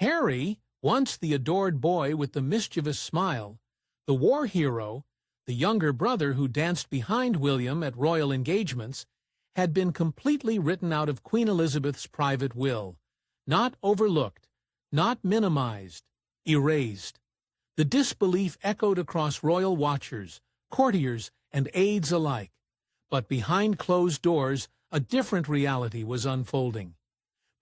Harry, once the adored boy with the mischievous smile, the war hero, the younger brother who danced behind William at royal engagements, had been completely written out of Queen Elizabeth's private will, not overlooked, not minimized, erased. The disbelief echoed across royal watchers, courtiers, and aides alike. But behind closed doors, a different reality was unfolding.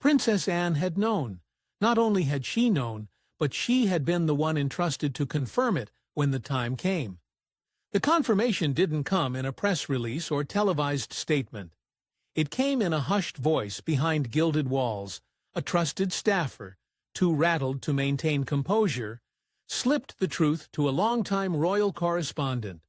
Princess Anne had known. Not only had she known, but she had been the one entrusted to confirm it when the time came. The confirmation didn't come in a press release or televised statement. It came in a hushed voice behind gilded walls. A trusted staffer, too rattled to maintain composure, slipped the truth to a longtime royal correspondent.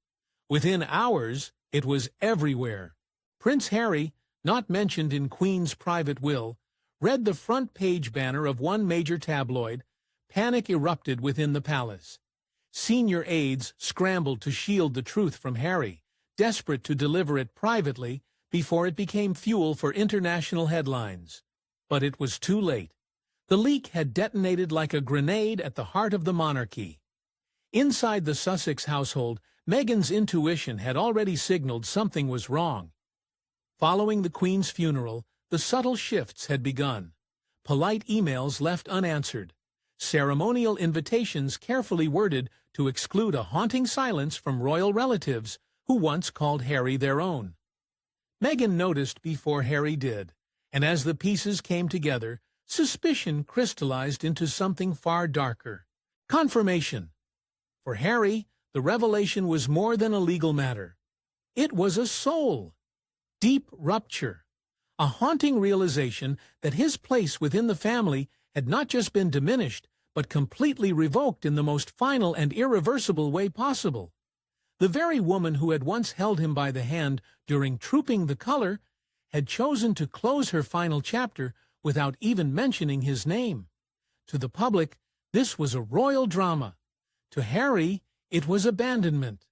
Within hours, it was everywhere. Prince Harry, not mentioned in Queen's private will, read the front-page banner of one major tabloid. Panic erupted within the palace. Senior aides scrambled to shield the truth from Harry, desperate to deliver it privately before it became fuel for international headlines. But it was too late. The leak had detonated like a grenade at the heart of the monarchy. Inside the Sussex household, Meghan's intuition had already signaled something was wrong. Following the Queen's funeral, the subtle shifts had begun. Polite emails left unanswered. Ceremonial invitations carefully worded to exclude a haunting silence from royal relatives who once called Harry their own. Meghan noticed before Harry did, and as the pieces came together, suspicion crystallized into something far darker. Confirmation. For Harry, the revelation was more than a legal matter. It was a soul. Deep rupture. A haunting realization that his place within the family had not just been diminished, but completely revoked in the most final and irreversible way possible. The very woman who had once held him by the hand during Trooping the Color had chosen to close her final chapter without even mentioning his name. To the public, this was a royal drama. To Harry, it was abandonment.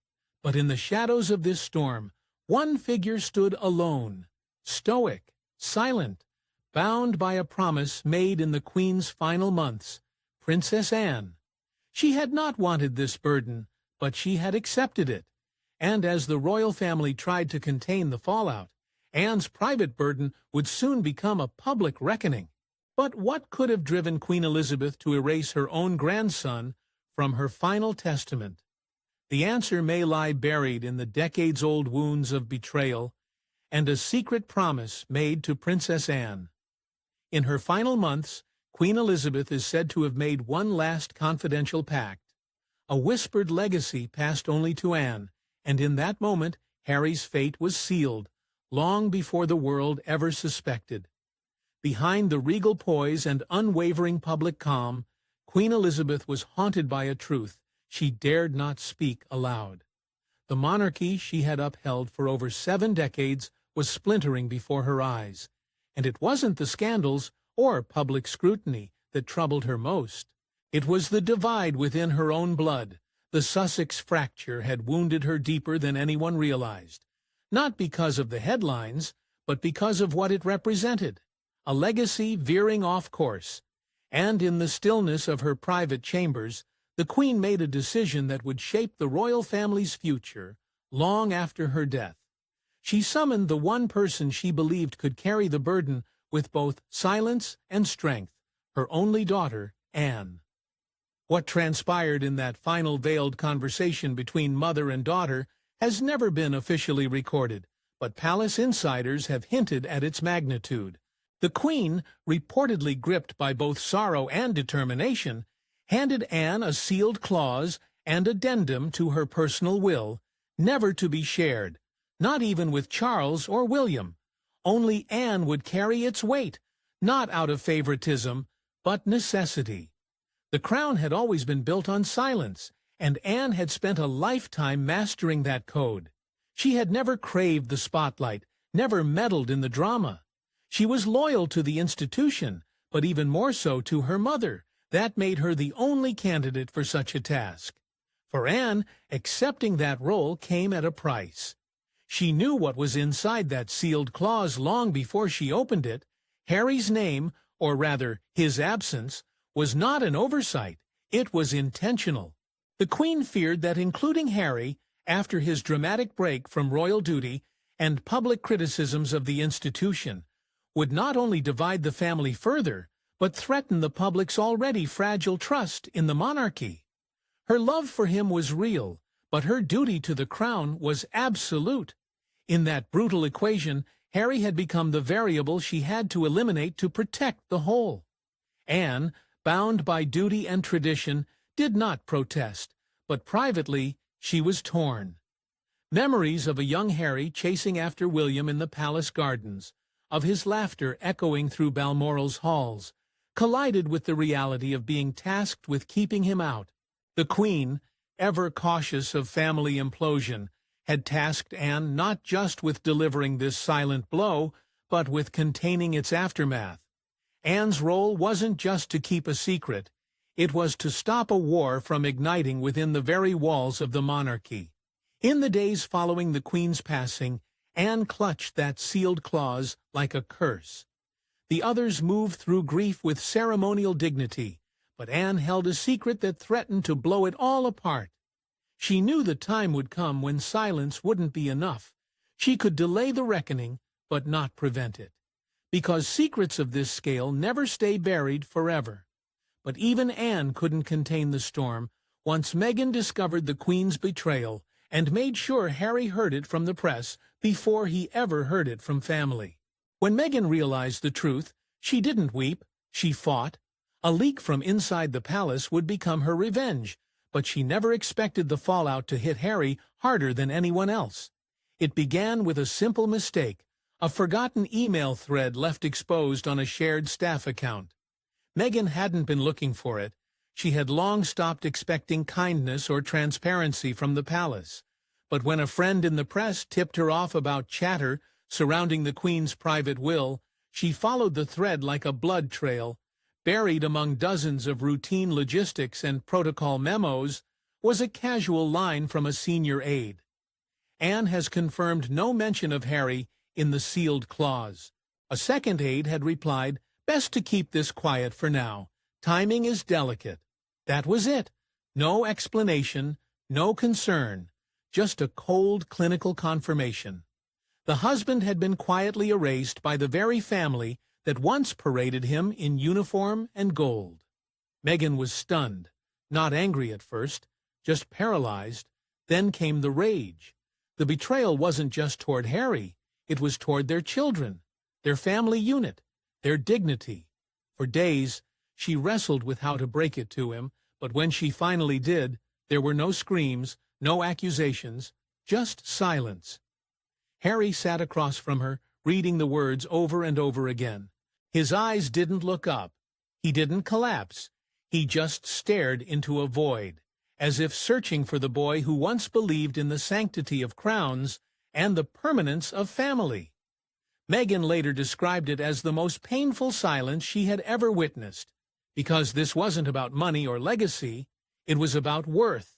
But in the shadows of this storm, one figure stood alone, stoic, silent, bound by a promise made in the Queen's final months, Princess Anne. She had not wanted this burden, but she had accepted it. And as the royal family tried to contain the fallout, Anne's private burden would soon become a public reckoning. But what could have driven Queen Elizabeth to erase her own grandson from her final testament? The answer may lie buried in the decades-old wounds of betrayal and a secret promise made to Princess Anne. In her final months, Queen Elizabeth is said to have made one last confidential pact, a whispered legacy passed only to Anne, and in that moment Harry's fate was sealed, long before the world ever suspected. Behind the regal poise and unwavering public calm, Queen Elizabeth was haunted by a truth she dared not speak aloud. The monarchy she had upheld for over 7 decades was splintering before her eyes, and it wasn't the scandals or public scrutiny that troubled her most. It was the divide within her own blood. The Sussex fracture had wounded her deeper than anyone realized, not because of the headlines, but because of what it represented, a legacy veering off course. And in the stillness of her private chambers, the Queen made a decision that would shape the royal family's future long after her death. She summoned the one person she believed could carry the burden with both silence and strength, her only daughter, Anne. What transpired in that final veiled conversation between mother and daughter has never been officially recorded, but palace insiders have hinted at its magnitude. The Queen, reportedly gripped by both sorrow and determination, handed Anne a sealed clause and addendum to her personal will, never to be shared, not even with Charles or William. Only Anne would carry its weight, not out of favoritism, but necessity. The crown had always been built on silence, and Anne had spent a lifetime mastering that code. She had never craved the spotlight, never meddled in the drama. She was loyal to the institution, but even more so to her mother. That made her the only candidate for such a task. For Anne, accepting that role came at a price. She knew what was inside that sealed clause long before she opened it. Harry's name, or rather his absence, was not an oversight, it was intentional. The Queen feared that including Harry, after his dramatic break from royal duty and public criticisms of the institution, would not only divide the family further, but threaten the public's already fragile trust in the monarchy. Her love for him was real, but her duty to the crown was absolute. In that brutal equation, Harry had become the variable she had to eliminate to protect the whole. Anne, bound by duty and tradition, did not protest, but privately she was torn. Memories of a young Harry chasing after William in the palace gardens, of his laughter echoing through Balmoral's halls, collided with the reality of being tasked with keeping him out. The Queen, ever cautious of family implosion, had tasked Anne not just with delivering this silent blow, but with containing its aftermath. Anne's role wasn't just to keep a secret, it was to stop a war from igniting within the very walls of the monarchy. In the days following the Queen's passing, Anne clutched that sealed clause like a curse. The others moved through grief with ceremonial dignity, but Anne held a secret that threatened to blow it all apart. She knew the time would come when silence wouldn't be enough. She could delay the reckoning, but not prevent it. Because secrets of this scale never stay buried forever. But even Anne couldn't contain the storm once Meghan discovered the Queen's betrayal and made sure Harry heard it from the press before he ever heard it from family. When Meghan realized the truth, she didn't weep, she fought. A leak from inside the palace would become her revenge, but she never expected the fallout to hit Harry harder than anyone else. It began with a simple mistake, a forgotten email thread left exposed on a shared staff account. Meghan hadn't been looking for it. She had long stopped expecting kindness or transparency from the palace. But when a friend in the press tipped her off about chatter surrounding the Queen's private will, she followed the thread like a blood trail. Buried among dozens of routine logistics and protocol memos was a casual line from a senior aide. Anne has confirmed no mention of Harry in the sealed clause. A second aide had replied, "Best to keep this quiet for now. Timing is delicate." That was it. No explanation, no concern, just a cold clinical confirmation. The husband had been quietly erased by the very family that once paraded him in uniform and gold. Meghan was stunned, not angry at first, just paralyzed. Then came the rage. The betrayal wasn't just toward Harry, it was toward their children, their family unit, their dignity. For days, she wrestled with how to break it to him, but when she finally did, there were no screams, no accusations, just silence. Harry sat across from her, reading the words over and over again. His eyes didn't look up. He didn't collapse. He just stared into a void, as if searching for the boy who once believed in the sanctity of crowns and the permanence of family. Meghan later described it as the most painful silence she had ever witnessed, because this wasn't about money or legacy, it was about worth,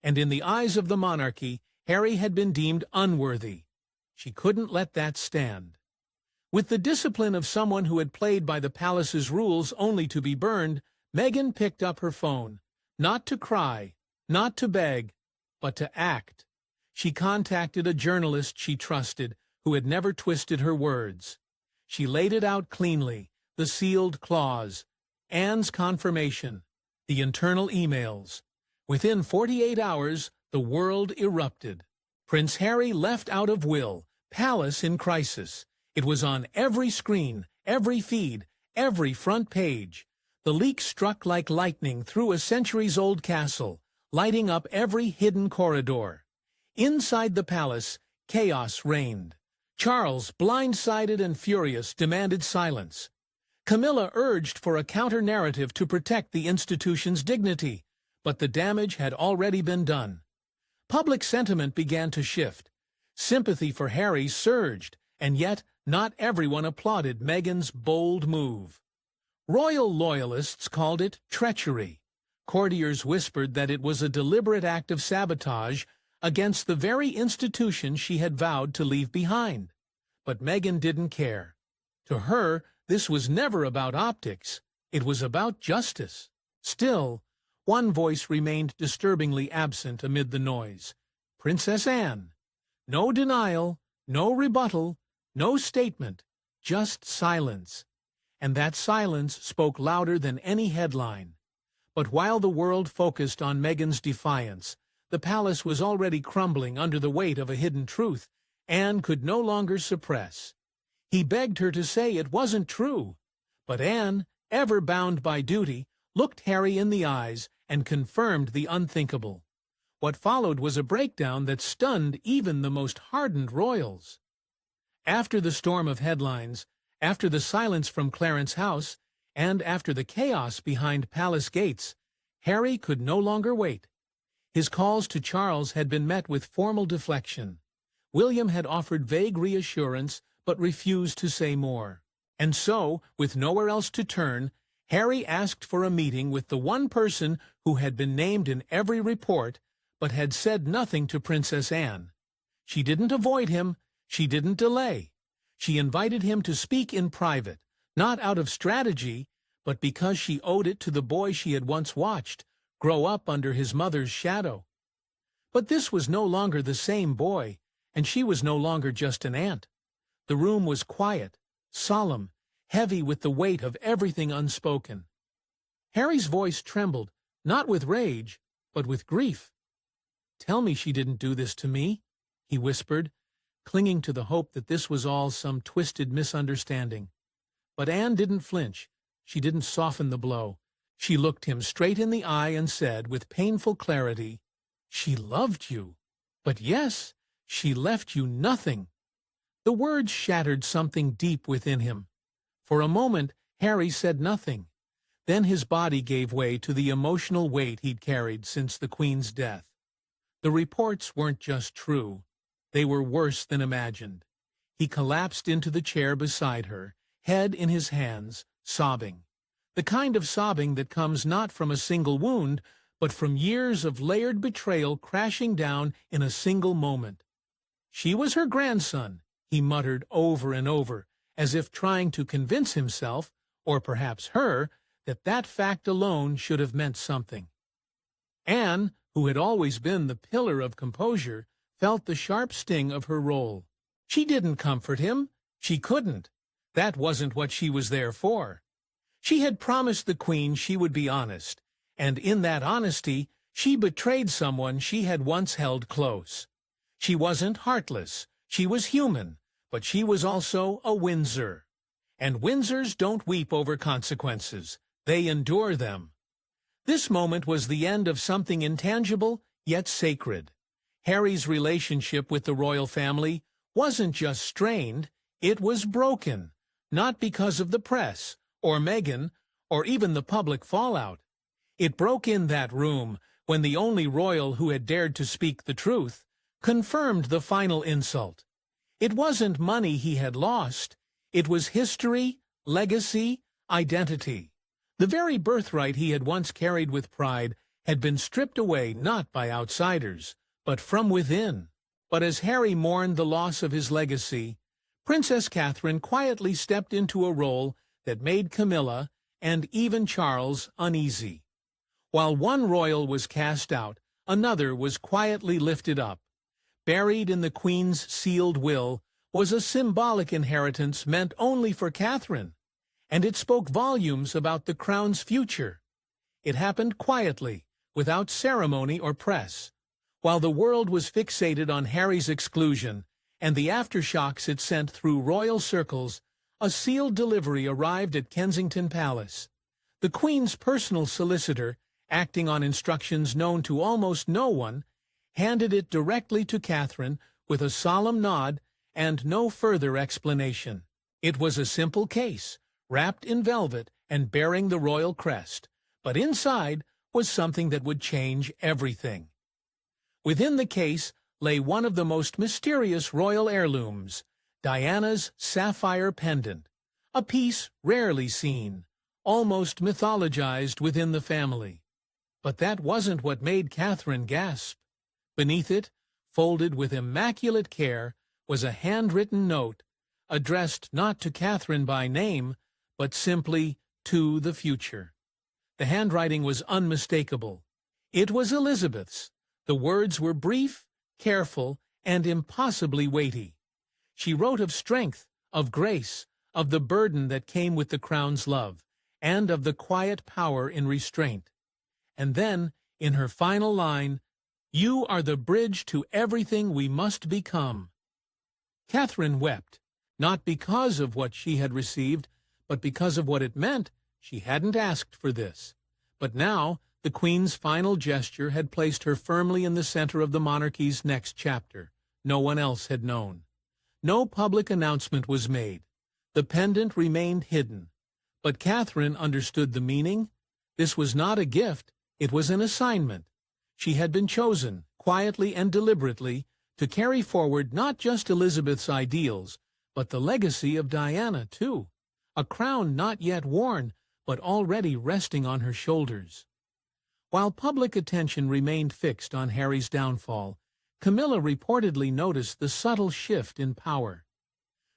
and in the eyes of the monarchy, Harry had been deemed unworthy. She couldn't let that stand. With the discipline of someone who had played by the palace's rules only to be burned, Meghan picked up her phone, not to cry, not to beg, but to act. She contacted a journalist she trusted, who had never twisted her words. She laid it out cleanly, the sealed clause, Anne's confirmation, the internal emails. Within 48 hours, the world erupted. Prince Harry left out of will, palace in crisis. It was on every screen, every feed, every front page. The leak struck like lightning through a centuries-old castle, lighting up every hidden corridor. Inside the palace, chaos reigned. Charles, blindsided and furious, demanded silence. Camilla urged for a counter-narrative to protect the institution's dignity, but the damage had already been done. Public sentiment began to shift. Sympathy for Harry surged, and yet not everyone applauded Meghan's bold move. Royal loyalists called it treachery. Courtiers whispered that it was a deliberate act of sabotage against the very institution she had vowed to leave behind. But Meghan didn't care. To her, this was never about optics. It was about justice. Still, one voice remained disturbingly absent amid the noise. Princess Anne. No denial, no rebuttal, no statement, just silence. And that silence spoke louder than any headline. But while the world focused on Meghan's defiance, the palace was already crumbling under the weight of a hidden truth Anne could no longer suppress. He begged her to say it wasn't true. But Anne, ever bound by duty, looked Harry in the eyes and confirmed the unthinkable. What followed was a breakdown that stunned even the most hardened royals. After the storm of headlines, after the silence from Clarence House, and after the chaos behind palace gates, Harry could no longer wait. His calls to Charles had been met with formal deflection. William had offered vague reassurance, but refused to say more. And so, with nowhere else to turn, Harry asked for a meeting with the one person who had been named in every report, but had said nothing to Princess Anne. She didn't avoid him, she didn't delay. She invited him to speak in private, not out of strategy, but because she owed it to the boy she had once watched grow up under his mother's shadow. But this was no longer the same boy, and she was no longer just an aunt. The room was quiet, solemn, heavy with the weight of everything unspoken. Harry's voice trembled, not with rage, but with grief. "Tell me she didn't do this to me," he whispered, clinging to the hope that this was all some twisted misunderstanding. But Anne didn't flinch. She didn't soften the blow. She looked him straight in the eye and said with painful clarity, "She loved you. But yes, she left you nothing." The words shattered something deep within him. For a moment, Harry said nothing. Then his body gave way to the emotional weight he'd carried since the Queen's death. The reports weren't just true. They were worse than imagined. He collapsed into the chair beside her, head in his hands, sobbing. The kind of sobbing that comes not from a single wound, but from years of layered betrayal crashing down in a single moment. She was her grandson, he muttered over and over, as if trying to convince himself, or perhaps her, that that fact alone should have meant something. Anne, who had always been the pillar of composure, felt the sharp sting of her role. She didn't comfort him. She couldn't. That wasn't what she was there for. She had promised the Queen she would be honest, and in that honesty she betrayed someone she had once held close. She wasn't heartless. She was human, but she was also a Windsor. And Windsors don't weep over consequences. They endure them. This moment was the end of something intangible, yet sacred. Harry's relationship with the royal family wasn't just strained, it was broken, not because of the press, or Meghan, or even the public fallout. It broke in that room when the only royal who had dared to speak the truth confirmed the final insult. It wasn't money he had lost, it was history, legacy, identity. The very birthright he had once carried with pride had been stripped away not by outsiders, but from within. But as Harry mourned the loss of his legacy, Princess Catherine quietly stepped into a role that made Camilla, and even Charles, uneasy. While one royal was cast out, another was quietly lifted up. Buried in the Queen's sealed will was a symbolic inheritance meant only for Catherine, and it spoke volumes about the crown's future. It happened quietly, without ceremony or press. While the world was fixated on Harry's exclusion and the aftershocks it sent through royal circles, a sealed delivery arrived at Kensington Palace. The Queen's personal solicitor, acting on instructions known to almost no one, handed it directly to Catherine with a solemn nod and no further explanation. It was a simple case, wrapped in velvet and bearing the royal crest, but inside was something that would change everything. Within the case lay one of the most mysterious royal heirlooms, Diana's sapphire pendant, a piece rarely seen, almost mythologized within the family. But that wasn't what made Catherine gasp. Beneath it, folded with immaculate care, was a handwritten note, addressed not to Catherine by name, but simply to the future. The handwriting was unmistakable. It was Elizabeth's. The words were brief, careful, and impossibly weighty. She wrote of strength, of grace, of the burden that came with the crown's love, and of the quiet power in restraint. And then, in her final line, "You are the bridge to everything we must become." Catherine wept, not because of what she had received, but because of what it meant. She hadn't asked for this. But now, the Queen's final gesture had placed her firmly in the center of the monarchy's next chapter. No one else had known. No public announcement was made. The pendant remained hidden. But Catherine understood the meaning. This was not a gift, it was an assignment. She had been chosen, quietly and deliberately, to carry forward not just Elizabeth's ideals, but the legacy of Diana, too. A crown not yet worn, but already resting on her shoulders. While public attention remained fixed on Harry's downfall, Camilla reportedly noticed the subtle shift in power.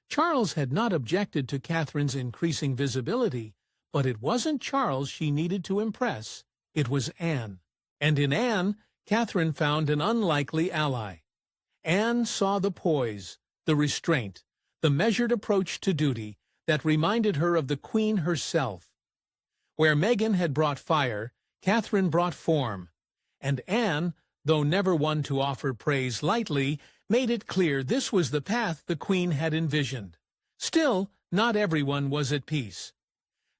Charles had not objected to Catherine's increasing visibility, but it wasn't Charles she needed to impress, it was Anne. And in Anne, Catherine found an unlikely ally. Anne saw the poise, the restraint, the measured approach to duty that reminded her of the Queen herself. Where Meghan had brought fire, Catherine brought form, and Anne, though never one to offer praise lightly, made it clear this was the path the Queen had envisioned. Still, not everyone was at peace.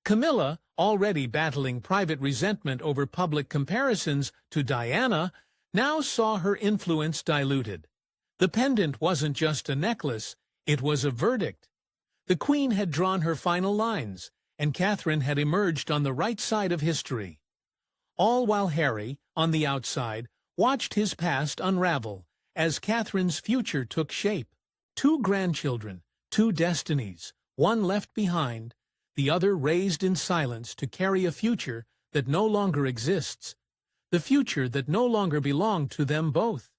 Camilla, already battling private resentment over public comparisons to Diana, now saw her influence diluted. The pendant wasn't just a necklace, it was a verdict. The Queen had drawn her final lines, and Catherine had emerged on the right side of history. All while Harry, on the outside, watched his past unravel as Catherine's future took shape. 2 grandchildren, 2 destinies, one left behind, the other raised in silence to carry a future that no longer exists, the future that no longer belonged to them both.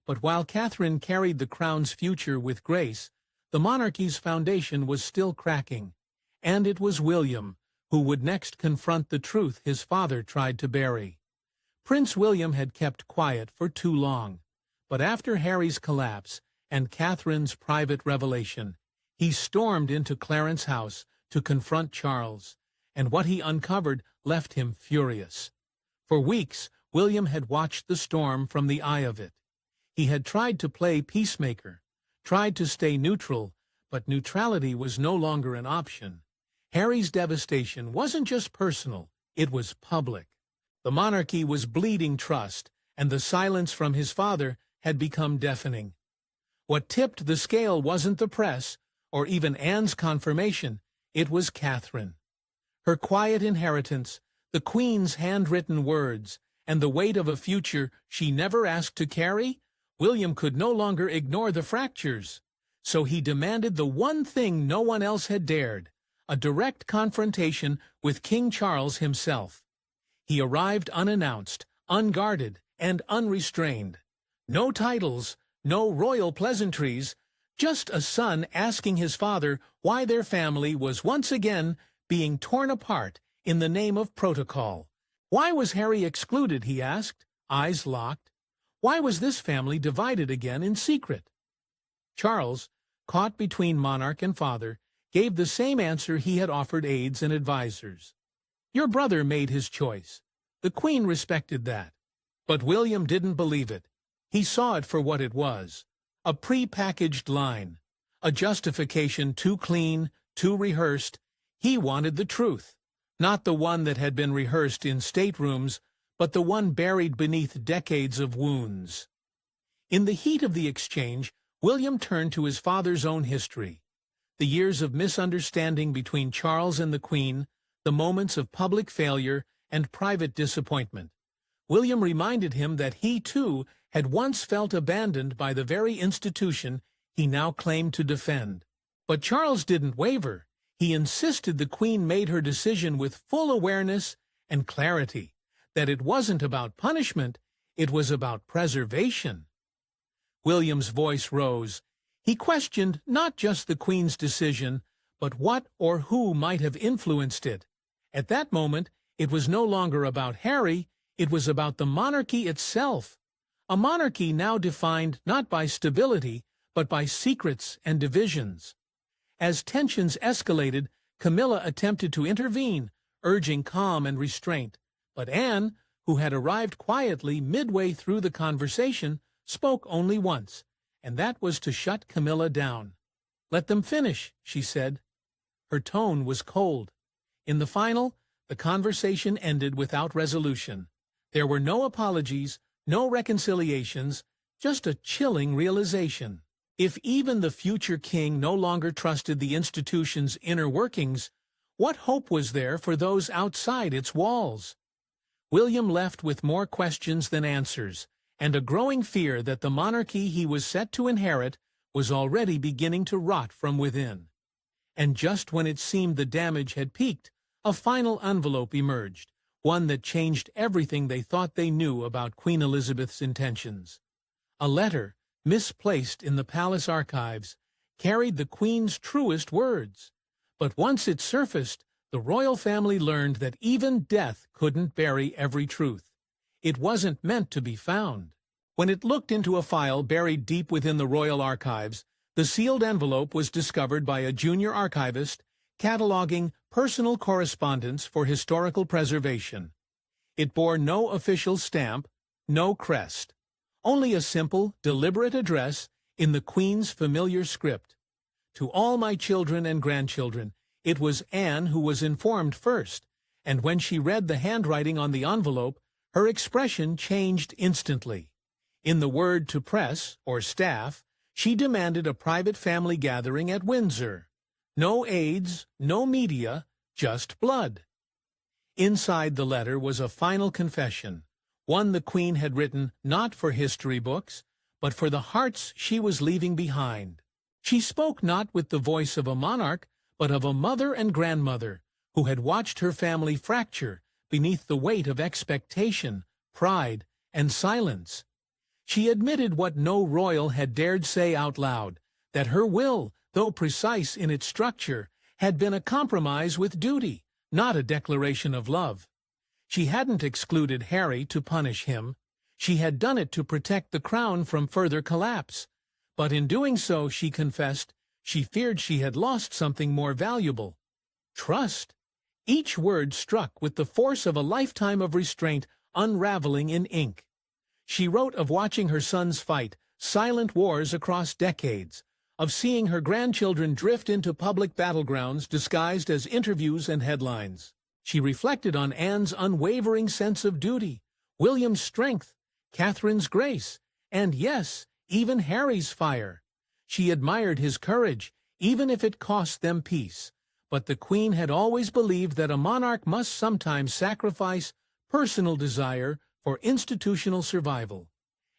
But while Catherine carried the crown's future with grace, the monarchy's foundation was still cracking, and it was William who would next confront the truth his father tried to bury. Prince William had kept quiet for too long, but after Harry's collapse and Catherine's private revelation, he stormed into Clarence House to confront Charles, and what he uncovered left him furious. For weeks, William had watched the storm from the eye of it. He had tried to play peacemaker, tried to stay neutral, but neutrality was no longer an option. Harry's devastation wasn't just personal, it was public. The monarchy was bleeding trust, and the silence from his father had become deafening. What tipped the scale wasn't the press, or even Anne's confirmation, it was Catherine. Her quiet inheritance, the Queen's handwritten words, and the weight of a future she never asked to carry, William could no longer ignore the fractures. So he demanded the one thing no one else had dared, a direct confrontation with King Charles himself. He arrived unannounced, unguarded, and unrestrained. No titles, no royal pleasantries, just a son asking his father why their family was once again being torn apart in the name of protocol. Why was Harry excluded, he asked, eyes locked. Why was this family divided again in secret? Charles, caught between monarch and father, gave the same answer he had offered aides and advisers. Your brother made his choice. The Queen respected that. But William didn't believe it. He saw it for what it was. A pre-packaged line. A justification too clean, too rehearsed. He wanted the truth. Not the one that had been rehearsed in staterooms, but the one buried beneath decades of wounds. In the heat of the exchange, William turned to his father's own history. The years of misunderstanding between Charles and the Queen, the moments of public failure and private disappointment. William reminded him that he, too, had once felt abandoned by the very institution he now claimed to defend. But Charles didn't waver. He insisted the Queen made her decision with full awareness and clarity, that it wasn't about punishment, it was about preservation. William's voice rose. He questioned not just the Queen's decision, but what or who might have influenced it. At that moment, it was no longer about Harry, it was about the monarchy itself. A monarchy now defined not by stability, but by secrets and divisions. As tensions escalated, Camilla attempted to intervene, urging calm and restraint. But Anne, who had arrived quietly midway through the conversation, spoke only once, and that was to shut Camilla down. "Let them finish," she said. Her tone was cold. In the final, the conversation ended without resolution. There were no apologies, no reconciliations, just a chilling realization. If even the future king no longer trusted the institution's inner workings, what hope was there for those outside its walls? William left with more questions than answers, and a growing fear that the monarchy he was set to inherit was already beginning to rot from within. And just when it seemed the damage had peaked, a final envelope emerged, one that changed everything they thought they knew about Queen Elizabeth's intentions. A letter, misplaced in the palace archives, carried the Queen's truest words. But once it surfaced, the royal family learned that even death couldn't bury every truth. It wasn't meant to be found. When it looked into a file buried deep within the royal archives, the sealed envelope was discovered by a junior archivist cataloging personal correspondence for historical preservation. It bore no official stamp, no crest, only a simple, deliberate address in the Queen's familiar script. "To all my children and grandchildren." It was Anne who was informed first, and when she read the handwriting on the envelope, her expression changed instantly. In the word to press, or staff, she demanded a private family gathering at Windsor. No aides, no media, just blood. Inside the letter was a final confession, one the Queen had written not for history books, but for the hearts she was leaving behind. She spoke not with the voice of a monarch, but of a mother and grandmother who had watched her family fracture beneath the weight of expectation, pride, and silence. She admitted what no royal had dared say out loud, that her will, though precise in its structure, had been a compromise with duty, not a declaration of love. She hadn't excluded Harry to punish him. She had done it to protect the crown from further collapse. But in doing so, she confessed, she feared she had lost something more valuable: trust. Each word struck with the force of a lifetime of restraint unraveling in ink. She wrote of watching her sons fight silent wars across decades, of seeing her grandchildren drift into public battlegrounds disguised as interviews and headlines. She reflected on Anne's unwavering sense of duty, William's strength, Catherine's grace, and yes, even Harry's fire. She admired his courage, even if it cost them peace. But the Queen had always believed that a monarch must sometimes sacrifice personal desire for institutional survival.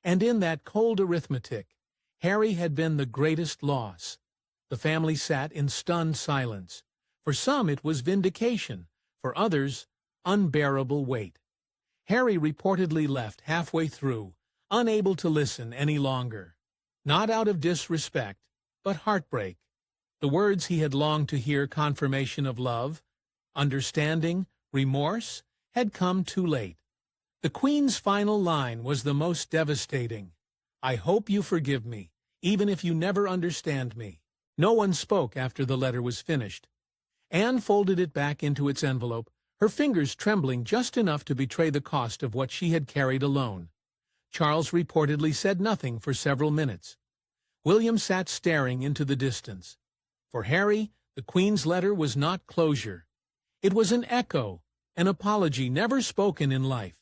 And in that cold arithmetic, Harry had been the greatest loss. The family sat in stunned silence. For some it was vindication, for others, unbearable weight. Harry reportedly left halfway through, unable to listen any longer. Not out of disrespect, but heartbreak. The words he had longed to hear, confirmation of love, understanding, remorse, had come too late. The Queen's final line was the most devastating. "I hope you forgive me, even if you never understand me." No one spoke after the letter was finished. Anne folded it back into its envelope, her fingers trembling just enough to betray the cost of what she had carried alone. Charles reportedly said nothing for several minutes. William sat staring into the distance. For Harry, the Queen's letter was not closure. It was an echo, an apology never spoken in life.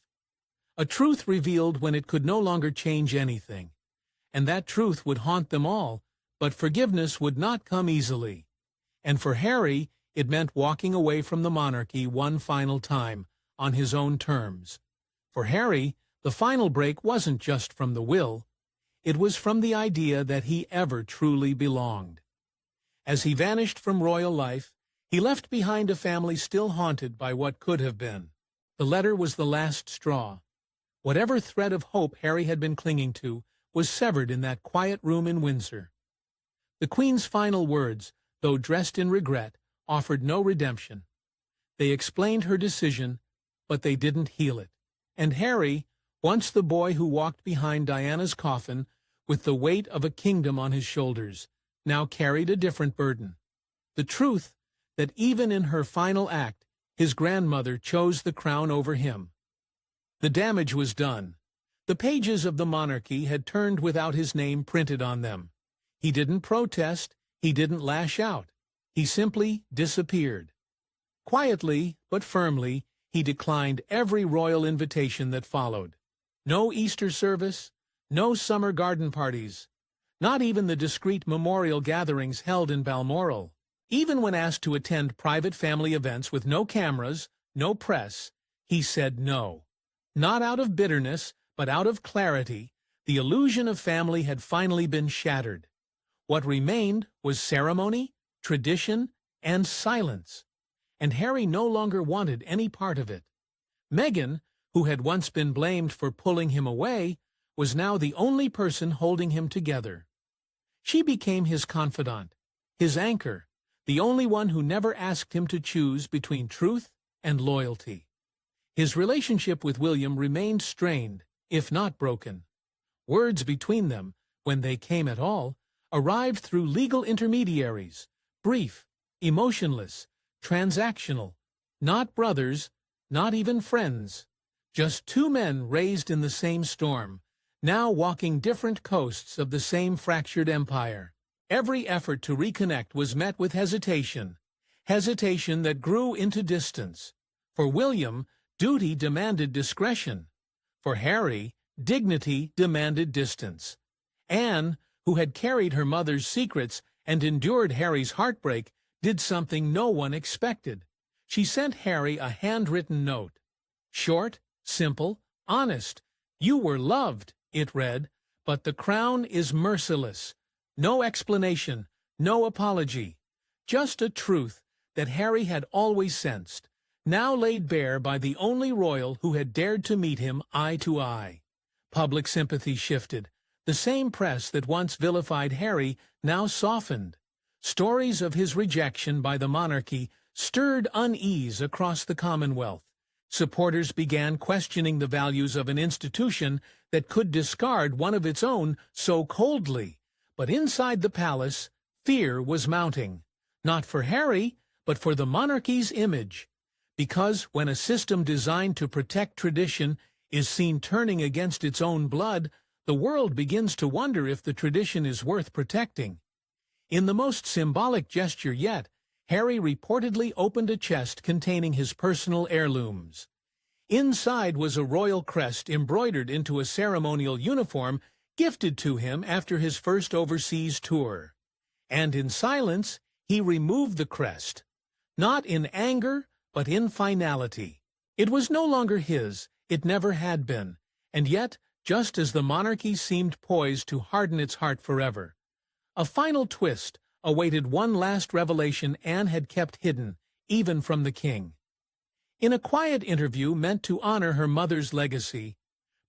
A truth revealed when it could no longer change anything. And that truth would haunt them all, but forgiveness would not come easily. And for Harry, it meant walking away from the monarchy one final time, on his own terms. For Harry, the final break wasn't just from the will. It was from the idea that he ever truly belonged. As he vanished from royal life, he left behind a family still haunted by what could have been. The letter was the last straw. Whatever thread of hope Harry had been clinging to was severed in that quiet room in Windsor. The Queen's final words, though dressed in regret, offered no redemption. They explained her decision, but they didn't heal it. And Harry, once the boy who walked behind Diana's coffin with the weight of a kingdom on his shoulders, now carried a different burden. The truth that even in her final act, his grandmother chose the crown over him. The damage was done. The pages of the monarchy had turned without his name printed on them. He didn't protest, he didn't lash out. He simply disappeared. Quietly, but firmly, he declined every royal invitation that followed. No Easter service, no summer garden parties, not even the discreet memorial gatherings held in Balmoral. Even when asked to attend private family events with no cameras, no press, he said no. Not out of bitterness, but out of clarity. The illusion of family had finally been shattered. What remained was ceremony, tradition, and silence. And Harry no longer wanted any part of it. Meghan, who had once been blamed for pulling him away, was now the only person holding him together. She became his confidant, his anchor, the only one who never asked him to choose between truth and loyalty. His relationship with William remained strained, if not broken. Words between them, when they came at all, arrived through legal intermediaries, brief, emotionless, transactional, not brothers, not even friends. Just two men raised in the same storm, now walking different coasts of the same fractured empire. Every effort to reconnect was met with hesitation, hesitation that grew into distance. For William, duty demanded discretion. For Harry, dignity demanded distance. Anne, who had carried her mother's secrets and endured Harry's heartbreak, did something no one expected. She sent Harry a handwritten note. Short, simple, honest. "You were loved," it read, "but the crown is merciless." No explanation, no apology. Just a truth that Harry had always sensed, now laid bare by the only royal who had dared to meet him eye to eye. Public sympathy shifted. The same press that once vilified Harry now softened. Stories of his rejection by the monarchy stirred unease across the Commonwealth. Supporters began questioning the values of an institution that could discard one of its own so coldly. But inside the palace, fear was mounting. Not for Harry, but for the monarchy's image. Because when a system designed to protect tradition is seen turning against its own blood, the world begins to wonder if the tradition is worth protecting. In the most symbolic gesture yet, Harry reportedly opened a chest containing his personal heirlooms. Inside was a royal crest embroidered into a ceremonial uniform gifted to him after his first overseas tour. And in silence, he removed the crest. Not in anger, but in finality. It was no longer his, it never had been. And yet, just as the monarchy seemed poised to harden its heart forever, a final twist awaited one last revelation Anne had kept hidden, even from the king. In a quiet interview meant to honor her mother's legacy,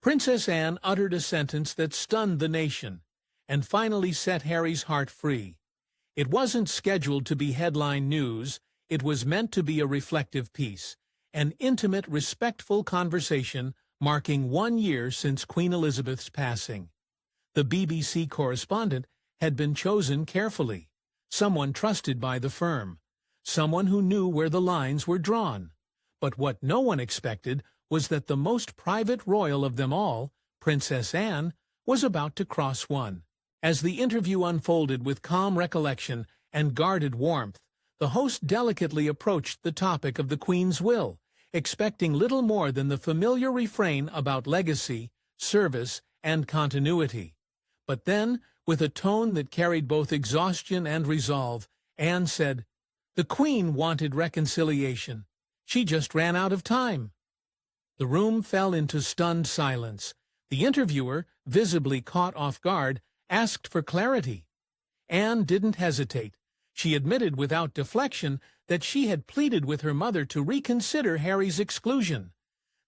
Princess Anne uttered a sentence that stunned the nation, and finally set Harry's heart free. It wasn't scheduled to be headline news, it was meant to be a reflective piece, an intimate, respectful conversation marking 1 year since Queen Elizabeth's passing. The BBC correspondent had been chosen carefully, someone trusted by the firm, someone who knew where the lines were drawn. But what no one expected was that the most private royal of them all, Princess Anne, was about to cross one. As the interview unfolded with calm recollection and guarded warmth, the host delicately approached the topic of the Queen's will, expecting little more than the familiar refrain about legacy, service, and continuity. But then, with a tone that carried both exhaustion and resolve, Anne said, "The Queen wanted reconciliation. She just ran out of time." The room fell into stunned silence. The interviewer, visibly caught off guard, asked for clarity. Anne didn't hesitate. She admitted without deflection that she had pleaded with her mother to reconsider Harry's exclusion,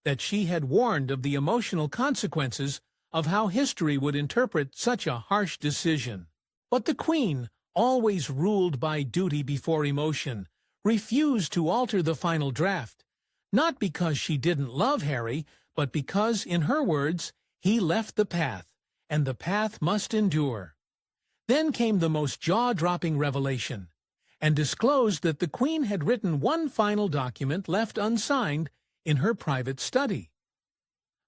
that she had warned of the emotional consequences of how history would interpret such a harsh decision. But the Queen, always ruled by duty before emotion, refused to alter the final draft, not because she didn't love Harry, but because, in her words, he left the path, and the path must endure. Then came the most jaw-dropping revelation, and disclosed that the Queen had written one final document left unsigned in her private study.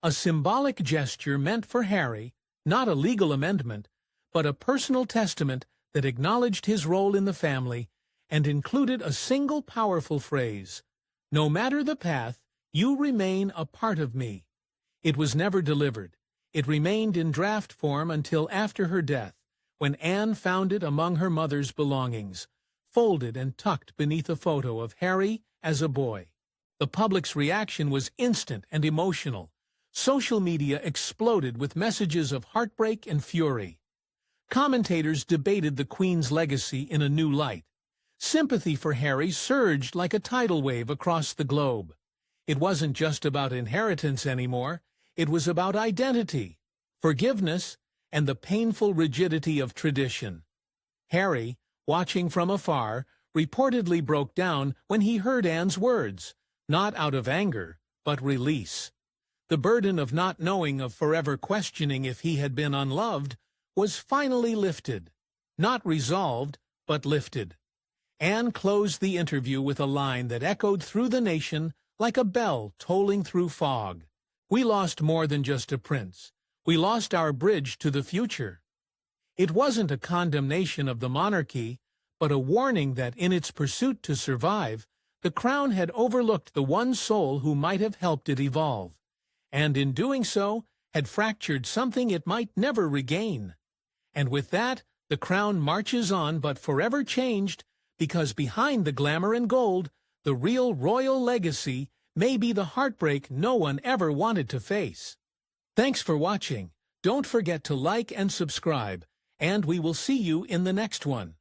A symbolic gesture meant for Harry, not a legal amendment, but a personal testament that acknowledged his role in the family and included a single powerful phrase, "No matter the path, you remain a part of me." It was never delivered. It remained in draft form until after her death, when Anne found it among her mother's belongings, folded and tucked beneath a photo of Harry as a boy. The public's reaction was instant and emotional. Social media exploded with messages of heartbreak and fury. Commentators debated the Queen's legacy in a new light. Sympathy for Harry surged like a tidal wave across the globe. It wasn't just about inheritance anymore. It was about identity, forgiveness, and the painful rigidity of tradition. Harry, watching from afar, reportedly broke down when he heard Anne's words, not out of anger, but release. The burden of not knowing, of forever questioning if he had been unloved, was finally lifted. Not resolved, but lifted. Anne closed the interview with a line that echoed through the nation like a bell tolling through fog. "We lost more than just a prince. We lost our bridge to the future." It wasn't a condemnation of the monarchy, but a warning that in its pursuit to survive, the crown had overlooked the one soul who might have helped it evolve, and in doing so, had fractured something it might never regain. And with that, the crown marches on, but forever changed, because behind the glamour and gold, the real royal legacy may be the heartbreak no one ever wanted to face. Thanks for watching. Don't forget to like and subscribe, and we will see you in the next one.